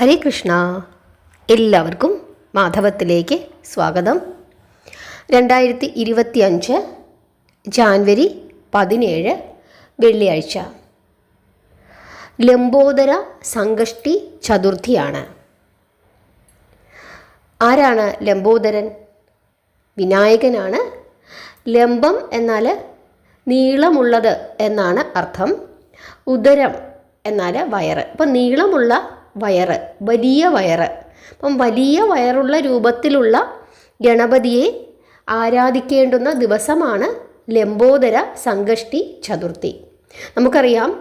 ഹരേ കൃഷ്ണ. എല്ലാവർക്കും മാധവത്തിലേക്ക് സ്വാഗതം. 2025 ജാനുവരി 17 വെള്ളിയാഴ്ച. ലംബോദര സംകഷ്ടി ചതുർത്ഥിയാണ്. ആരാണ് ലംബോദരൻ? വിനായകനാണ്. ലംബം എന്നാൽ നീളമുള്ളത് എന്നാണ് അർത്ഥം. ഉദരം എന്നാൽ വയറ്. അപ്പം നീളമുള്ള വയറ്, വലിയ വയറ്. അപ്പം വലിയ വയറുള്ള രൂപത്തിലുള്ള ഗണപതിയെ ആരാധിക്കേണ്ടുന്ന ദിവസമാണ് ലംബോദര സംകഷ്ടി ചതുർത്ഥി. നമുക്കറിയാം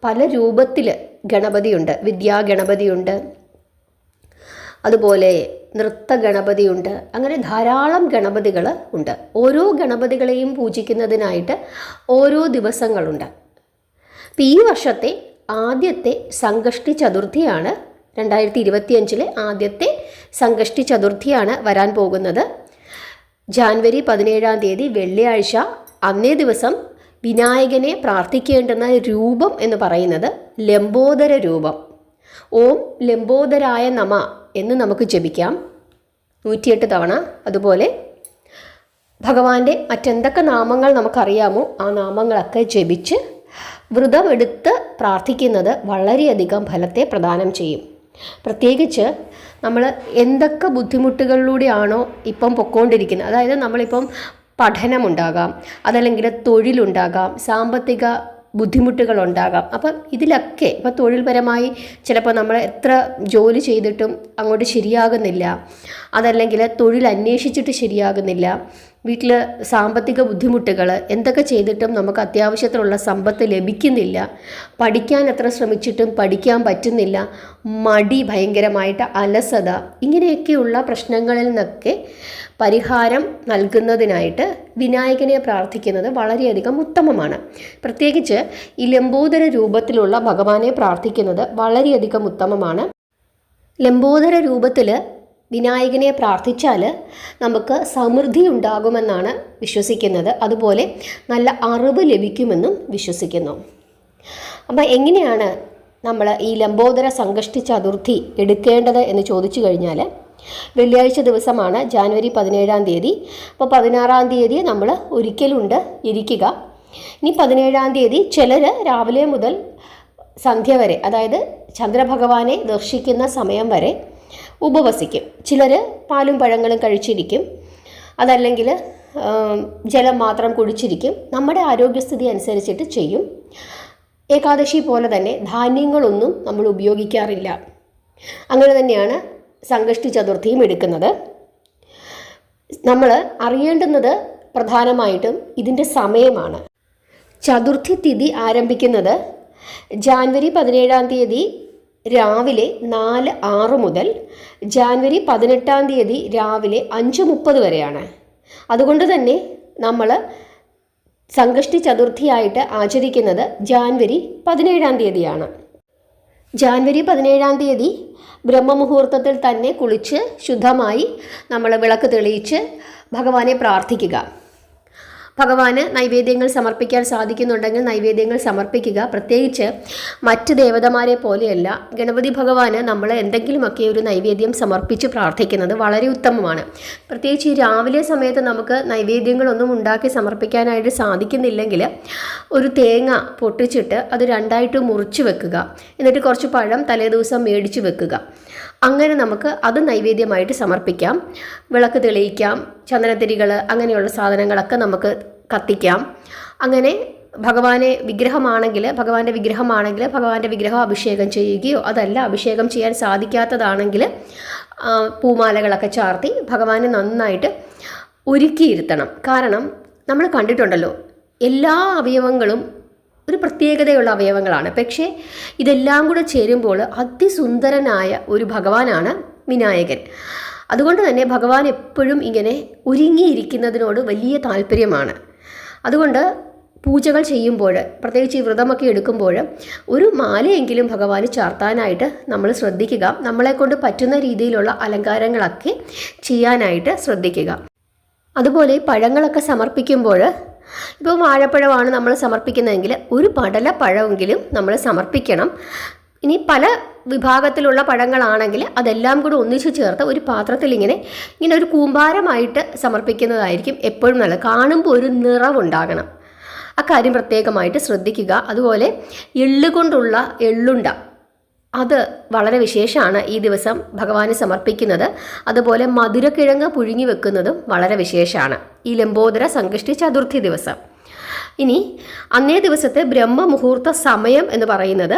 പല രൂപത്തിൽ ഗണപതിയുണ്ട്. വിദ്യാഗണപതിയുണ്ട്, അതുപോലെ നൃത്ത ഗണപതിയുണ്ട്. അങ്ങനെ ധാരാളം ഗണപതികൾ ഉണ്ട്. ഓരോ ഗണപതികളെയും പൂജിക്കുന്നതിനായിട്ട് ഓരോ ദിവസങ്ങളുണ്ട്. അപ്പം ഈ വർഷത്തെ ആദ്യത്തെ സംകഷ്ടി ചതുർത്ഥിയാണ്, 2025 ആദ്യത്തെ സംകഷ്ടി ചതുർത്ഥിയാണ് വരാൻ പോകുന്നത്. ജാനുവരി 17 വെള്ളിയാഴ്ച. അന്നേ ദിവസം വിനായകനെ പ്രാർത്ഥിക്കേണ്ടുന്ന രൂപം എന്ന് പറയുന്നത് ലംബോദര രൂപം. ഓം ലംബോദരായ നമ എന്ന് നമുക്ക് ജപിക്കാം 108 തവണ. അതുപോലെ ഭഗവാന്റെ മറ്റെന്തൊക്കെ നാമങ്ങൾ നമുക്കറിയാമോ ആ നാമങ്ങളൊക്കെ ജപിച്ച് വ്രതമെടുത്ത് പ്രാർത്ഥിക്കുന്നത് വളരെയധികം ഫലത്തെ പ്രദാനം ചെയ്യും. പ്രത്യേകിച്ച് നമ്മൾ എന്തൊക്കെ ബുദ്ധിമുട്ടുകളിലൂടെയാണോ ഇപ്പം പൊയ്ക്കൊണ്ടിരിക്കുന്നത്, അതായത് നമ്മളിപ്പം പഠനമുണ്ടാകാം, അതല്ലെങ്കിൽ തൊഴിലുണ്ടാകാം, സാമ്പത്തിക ബുദ്ധിമുട്ടുകളുണ്ടാകാം. അപ്പം ഇതിലൊക്കെ ഇപ്പം തൊഴിൽപരമായി ചിലപ്പോൾ നമ്മൾ എത്ര ജോലി ചെയ്തിട്ടും അങ്ങോട്ട് ശരിയാകുന്നില്ല, അതല്ലെങ്കിൽ തൊഴിൽ അന്വേഷിച്ചിട്ട് ശരിയാകുന്നില്ല, വീട്ടിൽ സാമ്പത്തിക ബുദ്ധിമുട്ടുകൾ, എന്തൊക്കെ ചെയ്തിട്ടും നമുക്ക് അത്യാവശ്യത്തിനുള്ള സമ്പത്ത് ലഭിക്കുന്നില്ല, പഠിക്കാൻ എത്ര ശ്രമിച്ചിട്ടും പഠിക്കാൻ പറ്റുന്നില്ല, മടി, ഭയങ്കരമായിട്ട് അലസത, ഇങ്ങനെയൊക്കെയുള്ള പ്രശ്നങ്ങളിൽ നിന്നൊക്കെ പരിഹാരം നൽകുന്നതിനായിട്ട് വിനായകനെ പ്രാർത്ഥിക്കുന്നത് വളരെയധികം ഉത്തമമാണ്. പ്രത്യേകിച്ച് ഈ ലംബോദര രൂപത്തിലുള്ള ഭഗവാനെ പ്രാർത്ഥിക്കുന്നത് വളരെയധികം ഉത്തമമാണ്. ലംബോദര രൂപത്തിൽ വിനായകനെ പ്രാർത്ഥിച്ചാൽ നമുക്ക് സമൃദ്ധി ഉണ്ടാകുമെന്നാണ് വിശ്വസിക്കുന്നത്. അതുപോലെ നല്ല അറിവ് ലഭിക്കുമെന്നും വിശ്വസിക്കുന്നു. അപ്പം എങ്ങനെയാണ് നമ്മൾ ഈ ലംബോദര സംകഷ്ടി ചതുർത്ഥി എടുക്കേണ്ടത് എന്ന് ചോദിച്ചു കഴിഞ്ഞാൽ, വെള്ളിയാഴ്ച ദിവസമാണ് ജാനുവരി 17. അപ്പോൾ 16 നമ്മൾ ഒരിക്കലുണ്ട് ഇരിക്കുക. ഇനി 17 ചിലർ രാവിലെ മുതൽ സന്ധ്യ വരെ, അതായത് ചന്ദ്രഭഗവാനെ ദർശിക്കുന്ന സമയം വരെ ഉപവസിക്കും. ചിലർ പാലും പഴങ്ങളും കഴിച്ചിരിക്കും, അതല്ലെങ്കിൽ ജലം മാത്രം കുടിച്ചിരിക്കും. നമ്മുടെ ആരോഗ്യസ്ഥിതി അനുസരിച്ചിട്ട് ചെയ്യും. ഏകാദശി പോലെ തന്നെ ധാന്യങ്ങളൊന്നും നമ്മൾ ഉപയോഗിക്കാറില്ല. അങ്ങനെ തന്നെയാണ് സംകഷ്ടി ചതുർത്ഥിയും എടുക്കുന്നത്. നമ്മൾ അറിയേണ്ടുന്നത് പ്രധാനമായിട്ടും ഇതിൻ്റെ സമയമാണ്. ചതുർത്ഥി തിഥി ആരംഭിക്കുന്നത് ജാനുവരി 17 രാവിലെ 4:06 മുതൽ ജാനുവരി 18 രാവിലെ 5:30 വരെയാണ്. അതുകൊണ്ട് തന്നെ നമ്മൾ സംകഷ്ടി ചതുർത്ഥിയായിട്ട് ആചരിക്കുന്നത് ജാനുവരി 17 ജാനുവരി 17 ബ്രഹ്മമുഹൂർത്തത്തിൽ തന്നെ കുളിച്ച് ശുദ്ധമായി നമ്മൾ വിളക്ക് തെളിയിച്ച് ഭഗവാനെ പ്രാർത്ഥിക്കുക. ഭഗവാന് നൈവേദ്യങ്ങൾ സമർപ്പിക്കാൻ സാധിക്കുന്നുണ്ടെങ്കിൽ നൈവേദ്യങ്ങൾ സമർപ്പിക്കുക. പ്രത്യേകിച്ച് മറ്റ് ദേവതമാരെ പോലെയല്ല, ഗണപതി ഭഗവാന് നമ്മൾ എന്തെങ്കിലുമൊക്കെ ഒരു നൈവേദ്യം സമർപ്പിച്ച് പ്രാർത്ഥിക്കുന്നത് വളരെ ഉത്തമമാണ്. പ്രത്യേകിച്ച് ഈ രാവിലെ സമയത്ത് നമുക്ക് നൈവേദ്യങ്ങളൊന്നും ഉണ്ടാക്കി സമർപ്പിക്കാനായിട്ട് സാധിക്കുന്നില്ലെങ്കിൽ ഒരു തേങ്ങ പൊട്ടിച്ചിട്ട് അത് 2ആയിട്ട് മുറിച്ച് വെക്കുക. എന്നിട്ട് കുറച്ച് പഴം തലേദിവസം മേടിച്ച് വെക്കുക. അങ്ങനെ നമുക്ക് അത് നൈവേദ്യമായിട്ട് സമർപ്പിക്കാം. വിളക്ക് തെളിയിക്കാം, ചന്ദനത്തിരികൾ, അങ്ങനെയുള്ള സാധനങ്ങളൊക്കെ നമുക്ക് കത്തിക്കാം. അങ്ങനെ ഭഗവാന്റെ വിഗ്രഹമാണെങ്കിൽ ഭഗവാന്റെ വിഗ്രഹം അഭിഷേകം ചെയ്യുകയോ, അതല്ല അഭിഷേകം ചെയ്യാൻ സാധിക്കാത്തതാണെങ്കിൽ പൂമാലകളൊക്കെ ചാർത്തി ഭഗവാനെ നന്നായിട്ട് ഒരുക്കിയിരുത്തണം. കാരണം നമ്മൾ കണ്ടിട്ടുണ്ടല്ലോ, എല്ലാ അവയവങ്ങളും ഒരു പ്രത്യേകതയുള്ള അവയവങ്ങളാണ്. പക്ഷേ ഇതെല്ലാം കൂടെ ചേരുമ്പോൾ അതിസുന്ദരനായ ഒരു ഭഗവാനാണ് വിനായകൻ. അതുകൊണ്ട് തന്നെ ഭഗവാൻ എപ്പോഴും ഇങ്ങനെ ഒരുങ്ങിയിരിക്കുന്നതിനോട് വലിയ താല്പര്യമാണ്. അതുകൊണ്ട് പൂജകൾ ചെയ്യുമ്പോൾ, പ്രത്യേകിച്ച് ഈ വ്രതമൊക്കെ എടുക്കുമ്പോൾ, ഒരു മാലയെങ്കിലും ഭഗവാന് ചാർത്താനായിട്ട് നമ്മൾ ശ്രദ്ധിക്കുക. നമ്മളെക്കൊണ്ട് പറ്റുന്ന രീതിയിലുള്ള അലങ്കാരങ്ങളൊക്കെ ചെയ്യാനായിട്ട് ശ്രദ്ധിക്കുക. അതുപോലെ പഴങ്ങളൊക്കെ സമർപ്പിക്കുമ്പോൾ, ഇപ്പോൾ വാഴപ്പഴമാണ് നമ്മൾ സമർപ്പിക്കുന്നതെങ്കിൽ ഒരു പടലപ്പഴമെങ്കിലും നമ്മൾ സമർപ്പിക്കണം. ഇനി പല വിഭാഗത്തിലുള്ള പഴങ്ങളാണെങ്കിൽ അതെല്ലാം കൂടി ഒന്നിച്ചു ചേർത്ത് ഒരു പാത്രത്തിൽ ഇങ്ങനെ ഒരു കൂമ്പാരമായിട്ട് സമർപ്പിക്കുന്നതായിരിക്കും എപ്പോഴും നല്ലത്. കാണുമ്പോൾ ഒരു നിറവുണ്ടാകണം, അക്കാര്യം പ്രത്യേകമായിട്ട് ശ്രദ്ധിക്കുക. അതുപോലെ എള്ളുകൊണ്ടുള്ള എള്ളുണ്ട, അത് വളരെ വിശേഷമാണ് ഈ ദിവസം ഭഗവാന് സമർപ്പിക്കുന്നത്. അതുപോലെ മധുരക്കിഴങ്ങ് പുഴുങ്ങി വെക്കുന്നതും വളരെ വിശേഷമാണ് ഈ ലംബോദര സംകഷ്ടി ചതുർത്ഥി ദിവസം. ഇനി അന്നേ ദിവസത്തെ ബ്രഹ്മമുഹൂർത്ത സമയം എന്ന് പറയുന്നത്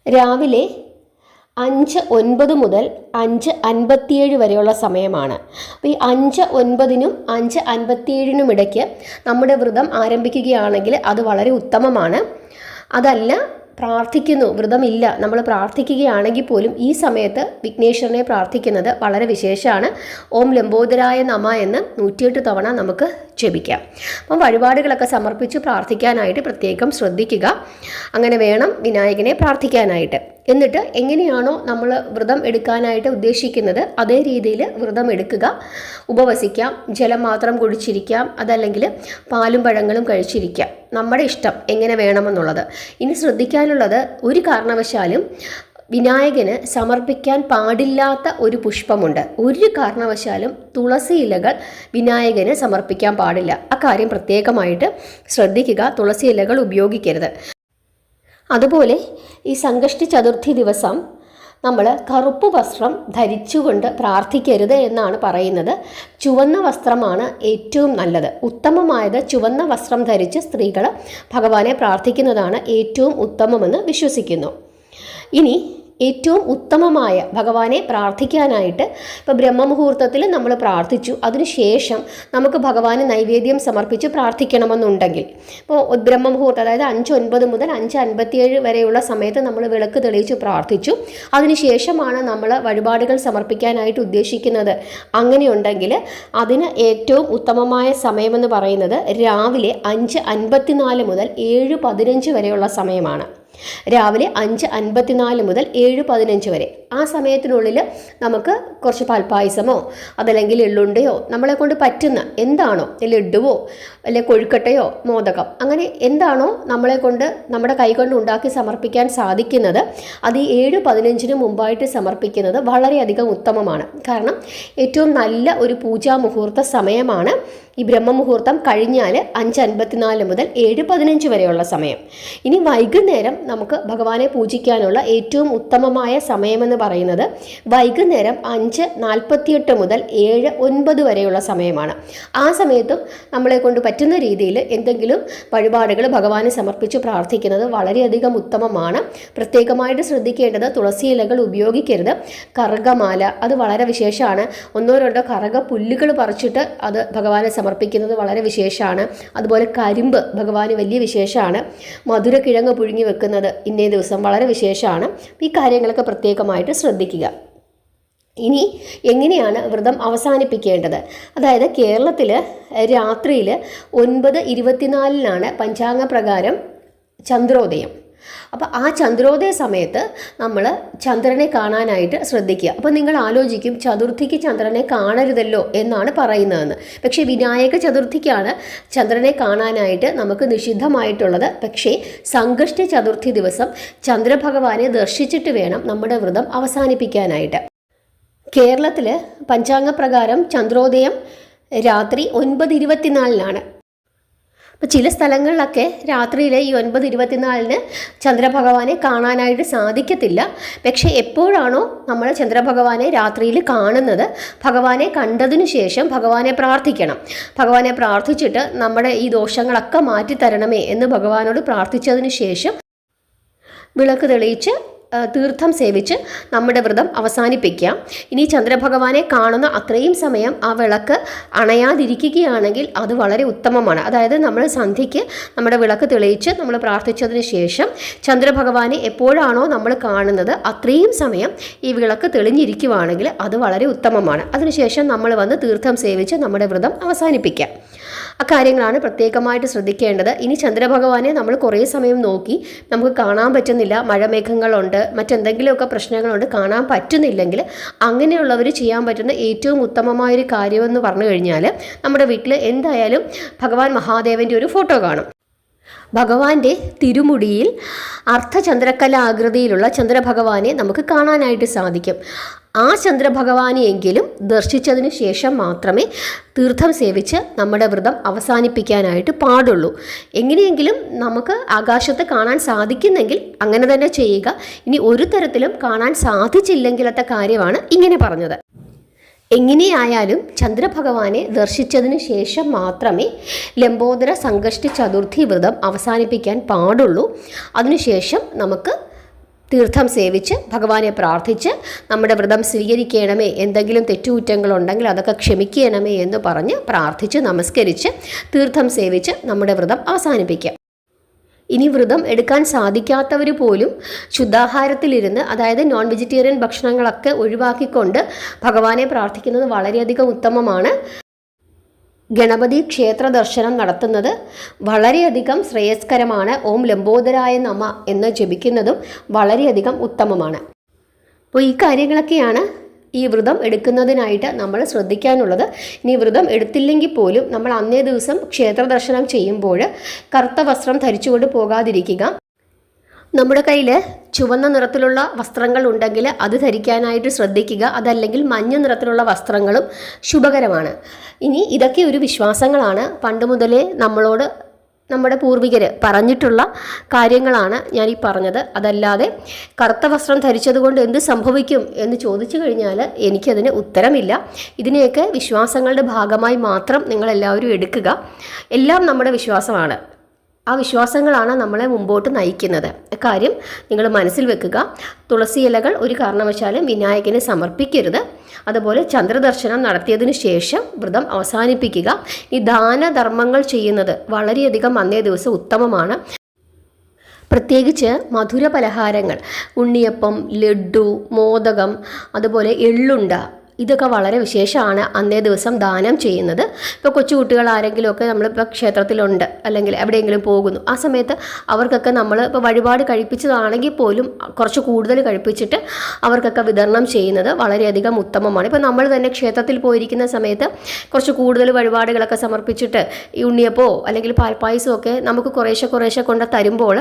രാവിലെ 5:09 മുതൽ 5:57 വരെയുള്ള സമയമാണ്. അപ്പോൾ ഈ 5:09 5:57 ഇടയ്ക്ക് നമ്മുടെ വ്രതം ആരംഭിക്കുകയാണെങ്കിൽ അത് വളരെ ഉത്തമമാണ്. അതല്ല, പ്രാർത്ഥിക്കുന്നു, വ്രതമില്ല, നമ്മൾ പ്രാർത്ഥിക്കുകയാണെങ്കിൽ പോലും ഈ സമയത്ത് വിഘ്നേശ്വരനെ പ്രാർത്ഥിക്കുന്നത് വളരെ വിശേഷമാണ്. ഓം ലംബോദരായ നമ എന്ന് 108 തവണ നമുക്ക് ജപിക്കാം. അപ്പം വഴിപാടുകളൊക്കെ സമർപ്പിച്ച് പ്രാർത്ഥിക്കാനായിട്ട് പ്രത്യേകം ശ്രദ്ധിക്കുക. അങ്ങനെ വേണം വിനായകനെ പ്രാർത്ഥിക്കാനായിട്ട്. എന്നിട്ട് എങ്ങനെയാണോ നമ്മൾ വ്രതം എടുക്കാനായിട്ട് ഉദ്ദേശിക്കുന്നത് അതേ രീതിയിൽ വ്രതം എടുക്കുക. ഉപവസിക്കാം, ജലം മാത്രം കുടിച്ചിരിക്കാം, അതല്ലെങ്കിൽ പാലും പഴങ്ങളും കഴിച്ചിരിക്കാം, നമ്മുടെ ഇഷ്ടം എങ്ങനെ വേണമെന്നുള്ളത്. ഇനി ശ്രദ്ധിക്കാനുള്ളത്, ഒരു കാരണവശാലും വിനായകന് സമർപ്പിക്കാൻ പാടില്ലാത്ത ഒരു പുഷ്പമുണ്ട്. ഒരു കാരണവശാലും തുളസി ഇലകൾ വിനായകന് സമർപ്പിക്കാൻ പാടില്ല. അക്കാര്യം പ്രത്യേകമായിട്ട് ശ്രദ്ധിക്കുക. തുളസി ഇലകൾ ഉപയോഗിക്കരുത്. അതുപോലെ ഈ സംകഷ്ടി ചതുർത്ഥി ദിവസം നമ്മൾ കറുപ്പ് വസ്ത്രം ധരിച്ചുകൊണ്ട് പ്രാർത്ഥിക്കരുത് എന്നാണ് പറയുന്നത്. ചുവന്ന വസ്ത്രമാണ് ഏറ്റവും നല്ലത്. ഉത്തമമായത് ചുവന്ന വസ്ത്രം ധരിച്ച് സ്ത്രീകൾ ഭഗവാനെ പ്രാർത്ഥിക്കുന്നതാണ് ഏറ്റവും ഉത്തമമെന്ന് വിശ്വസിക്കുന്നു. ഇനി ഏറ്റവും ഉത്തമമായ ഭഗവാനെ പ്രാർത്ഥിക്കാനായിട്ട് ഇപ്പോൾ ബ്രഹ്മമുഹൂർത്തത്തിൽ നമ്മൾ പ്രാർത്ഥിച്ചു, അതിനുശേഷം നമുക്ക് ഭഗവാന് നൈവേദ്യം സമർപ്പിച്ച് പ്രാർത്ഥിക്കണമെന്നുണ്ടെങ്കിൽ ഇപ്പോൾ ബ്രഹ്മമുഹൂർത്തം, അതായത് 5:09 മുതൽ 5:57 വരെയുള്ള സമയത്ത് നമ്മൾ വിളക്ക് തെളിയിച്ച് പ്രാർത്ഥിച്ചു, അതിനുശേഷമാണ് നമ്മൾ വഴിപാടുകൾ സമർപ്പിക്കാനായിട്ട് ഉദ്ദേശിക്കുന്നത്. അങ്ങനെയുണ്ടെങ്കിൽ അതിന് ഏറ്റവും ഉത്തമമായ സമയമെന്ന് പറയുന്നത് രാവിലെ 5:54 മുതൽ 7:15 വരെയുള്ള സമയമാണ്. രാവിലെ 5:54 മുതൽ 7:15 വരെ. ആ സമയത്തിനുള്ളിൽ നമുക്ക് കുറച്ച് പാൽപ്പായസമോ അതല്ലെങ്കിൽ എള്ളുണ്ടയോ നമ്മളെ കൊണ്ട് പറ്റുന്ന എന്താണോ, ലഡുവോ അല്ലെങ്കിൽ കൊഴുക്കട്ടയോ മോദകം, അങ്ങനെ എന്താണോ നമ്മളെ കൊണ്ട് നമ്മുടെ കൈകൊണ്ട് ഉണ്ടാക്കി സമർപ്പിക്കാൻ സാധിക്കുന്നത് അത് ഈ 7:15 മുമ്പായിട്ട് സമർപ്പിക്കുന്നത് വളരെയധികം ഉത്തമമാണ്. കാരണം ഏറ്റവും നല്ല ഒരു പൂജാ മുഹൂർത്ത സമയമാണ് ഈ ബ്രഹ്മമുഹൂർത്തം കഴിഞ്ഞാൽ 5:54 മുതൽ 7:15 വരെയുള്ള സമയം. ഇനി വൈകുന്നേരം നമുക്ക് ഭഗവാനെ പൂജിക്കാനുള്ള ഏറ്റവും ഉത്തമമായ സമയമെന്ന് പറയുന്നത് വൈകുന്നേരം 5:48 മുതൽ 7:09 വരെയുള്ള സമയമാണ്. ആ സമയത്തും നമ്മളെ കൊണ്ട് പറ്റുന്ന രീതിയിൽ എന്തെങ്കിലും വഴിപാടുകൾ ഭഗവാനെ സമർപ്പിച്ച് പ്രാർത്ഥിക്കുന്നത് വളരെയധികം ഉത്തമമാണ്. പ്രത്യേകമായിട്ട് ശ്രദ്ധിക്കേണ്ടത് തുളസി ഇലകൾ ഉപയോഗിക്കരുത്. കറുകമാല അത് വളരെ വിശേഷമാണ്. 1-2 കറുക പുല്ലുകൾ പറിച്ചിട്ട് അത് ഭഗവാനെ സമർപ്പിക്കുന്നത് വളരെ വിശേഷമാണ്. അതുപോലെ കരിമ്പ് ഭഗവാന് വലിയ വിശേഷമാണ്. മധുരക്കിഴങ്ങ് പുഴുങ്ങി വെക്കുന്നത് ഇന്നേ ദിവസം വളരെ വിശേഷമാണ്. ഈ കാര്യങ്ങളൊക്കെ പ്രത്യേകമായിട്ട് ശ്രദ്ധിക്കുക. ഇനി എങ്ങനെയാണ് വ്രതം അവസാനിപ്പിക്കേണ്ടത്? അതായത് കേരളത്തിൽ രാത്രിയിൽ 9:24 പഞ്ചാംഗ പ്രകാരം ചന്ദ്രോദയം. അപ്പോൾ ആ ചന്ദ്രോദയ സമയത്ത് നമ്മൾ ചന്ദ്രനെ കാണാനായിട്ട് ശ്രദ്ധിക്കുക. അപ്പോൾ നിങ്ങൾ ആലോചിക്കും, ചതുർത്ഥിക്ക് ചന്ദ്രനെ കാണരുതല്ലോ എന്നാണ് പറയുന്നതെന്ന്. പക്ഷേ വിനായക ചതുർത്ഥിക്കാണ് ചന്ദ്രനെ കാണാനായിട്ട് നമുക്ക് നിഷിദ്ധമായിട്ടുള്ളത്. പക്ഷേ സംകഷ്ടി ചതുർത്ഥി ദിവസം ചന്ദ്രഭഗവാനെ ദർശിച്ചിട്ട് വേണം നമ്മുടെ വ്രതം അവസാനിപ്പിക്കാനായിട്ട്. കേരളത്തിൽ പഞ്ചാംഗപ്രകാരം ചന്ദ്രോദയം രാത്രി 9:24 അപ്പോൾ ചില സ്ഥലങ്ങളിലൊക്കെ രാത്രിയിൽ ഈ 9:24 ചന്ദ്രഭഗവാനെ കാണാനായിട്ട് സാധിക്കത്തില്ല. പക്ഷേ എപ്പോഴാണോ നമ്മൾ ചന്ദ്രഭഗവാനെ രാത്രിയിൽ കാണുന്നത്, ഭഗവാനെ കണ്ടതിനു ശേഷം ഭഗവാനെ പ്രാർത്ഥിക്കണം. ഭഗവാനെ പ്രാർത്ഥിച്ചിട്ട് നമ്മുടെ ഈ ദോഷങ്ങളൊക്കെ മാറ്റിത്തരണമേ എന്ന് ഭഗവാനോട് പ്രാർത്ഥിച്ചതിന് ശേഷം വിളക്ക് തെളിയിച്ച് തീർത്ഥം സേവിച്ച് നമ്മുടെ വ്രതം അവസാനിപ്പിക്കാം. ഇനി ചന്ദ്രഭഗവാനെ കാണുന്ന അത്രയും സമയം ആ വിളക്ക് അണയാതിരിക്കുകയാണെങ്കിൽ അത് വളരെ ഉത്തമമാണ്. അതായത് നമ്മൾ സന്ധ്യയ്ക്ക് നമ്മുടെ വിളക്ക് തെളിയിച്ച് നമ്മൾ പ്രാർത്ഥിച്ചതിന് ശേഷം ചന്ദ്രഭഗവാനെ എപ്പോഴാണോ നമ്മൾ കാണുന്നത് അത്രയും സമയം ഈ വിളക്ക് തെളിഞ്ഞിരിക്കുവാണെങ്കിൽ അത് വളരെ ഉത്തമമാണ്. അതിനുശേഷം നമ്മൾ വന്ന് തീർത്ഥം സേവിച്ച് നമ്മുടെ വ്രതം അവസാനിപ്പിക്കാം. അക്കാര്യങ്ങളാണ് പ്രത്യേകമായിട്ട് ശ്രദ്ധിക്കേണ്ടത്. ഇനി ചന്ദ്രഭഗവാനെ നമ്മൾ കുറേ സമയം നോക്കി നമുക്ക് കാണാൻ പറ്റുന്നില്ല, മഴമേഘങ്ങളുണ്ട്, മറ്റെന്തെങ്കിലുമൊക്കെ പ്രശ്നങ്ങളുണ്ട്, കാണാൻ പറ്റുന്നില്ലെങ്കിൽ അങ്ങനെയുള്ളവർ ചെയ്യാൻ പറ്റുന്ന ഏറ്റവും ഉത്തമമായൊരു കാര്യമെന്ന് പറഞ്ഞു കഴിഞ്ഞാൽ നമ്മുടെ വീട്ടിൽ എന്തായാലും ഭഗവാൻ മഹാദേവൻ്റെ ഒരു ഫോട്ടോ കാണും. ഭഗവാന്റെ തിരുമുടിയിൽ അർദ്ധചന്ദ്രക്കല ആകൃതിയിലുള്ള ചന്ദ്രഭഗവാനെ നമുക്ക് കാണാനായിട്ട് സാധിക്കും. ആ ചന്ദ്രഭഗവാനെയെങ്കിലും ദർശിച്ചതിന് ശേഷം മാത്രമേ തീർത്ഥം സേവിച്ച് നമ്മുടെ വ്രതം അവസാനിപ്പിക്കാനായിട്ട് പാടുള്ളൂ. എങ്ങനെയെങ്കിലും നമുക്ക് ആകാശത്ത് കാണാൻ സാധിക്കുന്നെങ്കിൽ അങ്ങനെ തന്നെ ചെയ്യുക. ഇനി ഒരു തരത്തിലും കാണാൻ സാധിച്ചില്ലെങ്കിലത്തെ കാര്യമാണ് ഇങ്ങനെ പറഞ്ഞത്. എങ്ങനെയായാലും ചന്ദ്രഭഗവാനെ ദർശിച്ചതിന് ശേഷം മാത്രമേ ലംബോദര സംകഷ്ടി ചതുർത്ഥി വ്രതം അവസാനിപ്പിക്കാൻ പാടുള്ളൂ. അതിനുശേഷം നമുക്ക് തീർത്ഥം സേവിച്ച് ഭഗവാനെ പ്രാർത്ഥിച്ച് നമ്മുടെ വ്രതം സ്വീകരിക്കണമേ, എന്തെങ്കിലും തെറ്റുകുറ്റങ്ങളുണ്ടെങ്കിൽ അതൊക്കെ ക്ഷമിക്കണമേ എന്ന് പറഞ്ഞ് പ്രാർത്ഥിച്ച് നമസ്കരിച്ച് തീർത്ഥം സേവിച്ച് നമ്മുടെ വ്രതം അവസാനിപ്പിക്കാം. ഇനി വ്രതം എടുക്കാൻ സാധിക്കാത്തവർ പോലും ശുദ്ധാഹാരത്തിലിരുന്ന്, അതായത് നോൺ വെജിറ്റേറിയൻ ഭക്ഷണങ്ങളൊക്കെ ഒഴിവാക്കിക്കൊണ്ട് ഭഗവാനെ പ്രാർത്ഥിക്കുന്നത് വളരെയധികം ഉത്തമമാണ്. ഗണപതി ക്ഷേത്ര ദർശനം നടത്തുന്നത് വളരെയധികം ശ്രേയസ്കരമാണ്. ഓം ലംബോദരായ നമ എന്ന് ജപിക്കുന്നതും വളരെയധികം ഉത്തമമാണ്. അപ്പോൾ ഈ കാര്യങ്ങളൊക്കെയാണ് ഈ വ്രതം എടുക്കുന്നതിനായിട്ട് നമ്മൾ ശ്രദ്ധിക്കാനുള്ളത്. ഇനി വ്രതം എടുത്തില്ലെങ്കിൽ പോലും നമ്മൾ അന്നേ ദിവസം ക്ഷേത്ര ദർശനം ചെയ്യുമ്പോൾ കറുത്ത വസ്ത്രം ധരിച്ചുകൊണ്ട് പോകാതിരിക്കുക. നമ്മുടെ കയ്യിൽ ചുവന്ന നിറത്തിലുള്ള വസ്ത്രങ്ങൾ ഉണ്ടെങ്കിൽ അത് ധരിക്കാനായിട്ട് ശ്രദ്ധിക്കുക. അതല്ലെങ്കിൽ മഞ്ഞ നിറത്തിലുള്ള വസ്ത്രങ്ങളും ശുഭകരമാണ്. ഇനി ഇതൊക്കെ ഒരു വിശ്വാസങ്ങളാണ്. പണ്ട് മുതലേ നമ്മളോട് നമ്മുടെ പൂർവികർ പറഞ്ഞിട്ടുള്ള കാര്യങ്ങളാണ് ഞാൻ ഈ പറഞ്ഞത്. അതല്ലാതെ കറുത്ത വസ്ത്രം ധരിച്ചതുകൊണ്ട് എന്ത് സംഭവിക്കും എന്ന് ചോദിച്ചു കഴിഞ്ഞാൽ എനിക്കതിന് ഉത്തരമില്ല. ഇതിനെയൊക്കെ വിശ്വാസങ്ങളുടെ ഭാഗമായി മാത്രം നിങ്ങളെല്ലാവരും എടുക്കുക. എല്ലാം നമ്മുടെ വിശ്വാസമാണ്. ആ വിശ്വാസങ്ങളാണ് നമ്മളെ മുമ്പോട്ട് നയിക്കുന്നത്. കാര്യം നിങ്ങൾ മനസ്സിൽ വെക്കുക. തുളസി ഇലകൾ ഒരു കാരണവശാലും വിനായകന് സമർപ്പിക്കരുത്. അതുപോലെ ചന്ദ്രദർശനം നടത്തിയതിന് ശേഷം വ്രതം അവസാനിപ്പിക്കുക. ഈ ദാനധർമ്മങ്ങൾ ചെയ്യുന്നത് വളരെയധികം അന്നേ ദിവസം ഉത്തമമാണ്. പ്രത്യേകിച്ച് മധുര പലഹാരങ്ങൾ, ഉണ്ണിയപ്പം, ലഡ്ഡു, മോദകം, അതുപോലെ എള്ളുണ്ട, ഇതൊക്കെ വളരെ വിശേഷമാണ് അന്നേ ദിവസം ദാനം ചെയ്യുന്നത്. ഇപ്പോൾ കൊച്ചുകുട്ടികൾ ആരെങ്കിലുമൊക്കെ നമ്മളിപ്പോൾ ക്ഷേത്രത്തിലുണ്ട് അല്ലെങ്കിൽ എവിടെയെങ്കിലും പോകുന്നു, ആ സമയത്ത് അവർക്കൊക്കെ നമ്മൾ ഇപ്പോൾ വഴിപാട് കഴിപ്പിച്ചതാണെങ്കിൽ പോലും കുറച്ച് കൂടുതൽ കഴിപ്പിച്ചിട്ട് അവർക്കൊക്കെ വിതരണം ചെയ്യുന്നത് വളരെയധികം ഉത്തമമാണ്. ഇപ്പോൾ നമ്മൾ തന്നെ ക്ഷേത്രത്തിൽ പോയിരിക്കുന്ന സമയത്ത് കുറച്ച് കൂടുതൽ വഴിപാടുകളൊക്കെ സമർപ്പിച്ചിട്ട് ഈ ഉണ്ണിയപ്പോ അല്ലെങ്കിൽ പാൽപ്പായസമോ ഒക്കെ നമുക്ക് കുറേശ്ശെ കൊണ്ട് തരുമ്പോൾ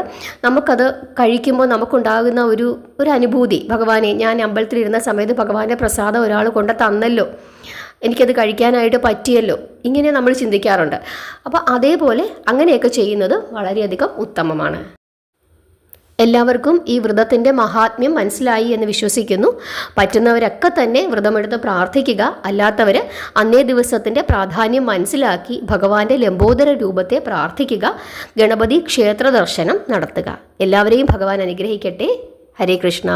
നമുക്കത് കഴിക്കുമ്പോൾ നമുക്കുണ്ടാകുന്ന ഒരു അനുഭൂതി, ഭഗവാനെ ഞാൻ അമ്പലത്തിലിരുന്ന സമയത്ത് ഭഗവാന്റെ പ്രസാദം ഒരാൾ കൊണ്ട് തന്നല്ലോ, എനിക്കത് കഴിക്കാനായിട്ട് പറ്റിയല്ലോ, ഇങ്ങനെ നമ്മൾ ചിന്തിക്കാറുണ്ട്. അപ്പോൾ അതേപോലെ അങ്ങനെയൊക്കെ ചെയ്യുന്നത് വളരെയധികം ഉത്തമമാണ്. എല്ലാവർക്കും ഈ വ്രതത്തിൻ്റെ മഹാത്മ്യം മനസ്സിലായി എന്ന് വിശ്വസിക്കുന്നു. പറ്റുന്നവരൊക്കെ തന്നെ വ്രതമെടുത്ത് പ്രാർത്ഥിക്കുക. അല്ലാത്തവർ അന്നേ ദിവസത്തിൻ്റെ പ്രാധാന്യം മനസ്സിലാക്കി ഭഗവാന്റെ ലംബോദര രൂപത്തെ പ്രാർത്ഥിക്കുക. ഗണപതി ക്ഷേത്ര ദർശനം നടത്തുക. എല്ലാവരെയും ഭഗവാൻ അനുഗ്രഹിക്കട്ടെ. ഹരേ കൃഷ്ണ.